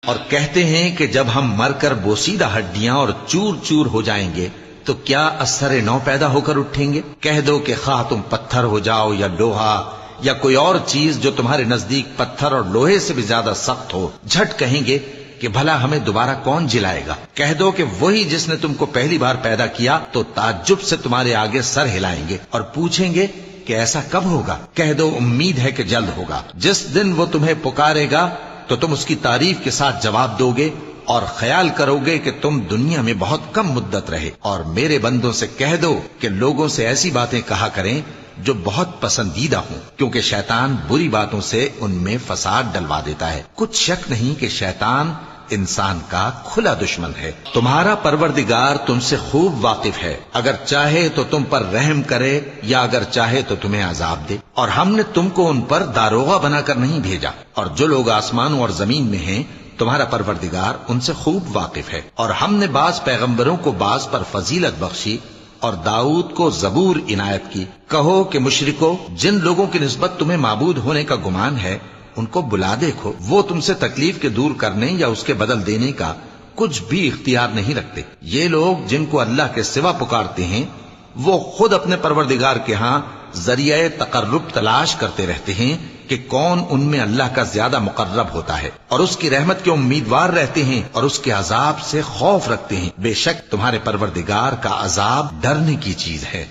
اور کہتے ہیں کہ جب ہم مر کر بوسیدہ ہڈیاں اور چور چور ہو جائیں گے تو کیا اثر نو پیدا ہو کر اٹھیں گے؟ کہہ دو کہ خواہ تم پتھر ہو جاؤ یا لوہا یا کوئی اور چیز جو تمہارے نزدیک پتھر اور لوہے سے بھی زیادہ سخت ہو، جھٹ کہیں گے کہ بھلا ہمیں دوبارہ کون جلائے گا؟ کہہ دو کہ وہی جس نے تم کو پہلی بار پیدا کیا تو تعجب سے تمہارے آگے سر ہلائیں گے اور پوچھیں گے کہ ایسا کب ہوگا؟ کہہ دو امید ہے کہ جلد ہوگا۔ جس دن وہ تمہیں پکارے گا تو تم اس کی تعریف کے ساتھ جواب دو گے اور خیال کرو گے کہ تم دنیا میں بہت کم مدت رہے۔ اور میرے بندوں سے کہہ دو کہ لوگوں سے ایسی باتیں کہا کریں جو بہت پسندیدہ ہوں، کیونکہ شیطان بری باتوں سے ان میں فساد ڈلوا دیتا ہے۔ کچھ شک نہیں کہ شیطان انسان کا کھلا دشمن ہے۔ تمہارا پروردگار تم سے خوب واقف ہے، اگر چاہے تو تم پر رحم کرے یا اگر چاہے تو تمہیں عذاب دے۔ اور ہم نے تم کو ان پر داروغہ بنا کر نہیں بھیجا، اور جو لوگ آسمانوں اور زمین میں ہیں تمہارا پروردگار ان سے خوب واقف ہے۔ اور ہم نے بعض پیغمبروں کو بعض پر فضیلت بخشی اور داؤد کو زبور عنایت کی۔ کہو کہ مشرکو، جن لوگوں کی نسبت تمہیں معبود ہونے کا گمان ہے ان کو بلا دیکھو، وہ تم سے تکلیف کے دور کرنے یا اس کے بدل دینے کا کچھ بھی اختیار نہیں رکھتے۔ یہ لوگ جن کو اللہ کے سوا پکارتے ہیں وہ خود اپنے پروردگار کے ہاں ذریعہ تقرب تلاش کرتے رہتے ہیں کہ کون ان میں اللہ کا زیادہ مقرب ہوتا ہے، اور اس کی رحمت کے امیدوار رہتے ہیں اور اس کے عذاب سے خوف رکھتے ہیں۔ بے شک تمہارے پروردگار کا عذاب ڈرنے کی چیز ہے۔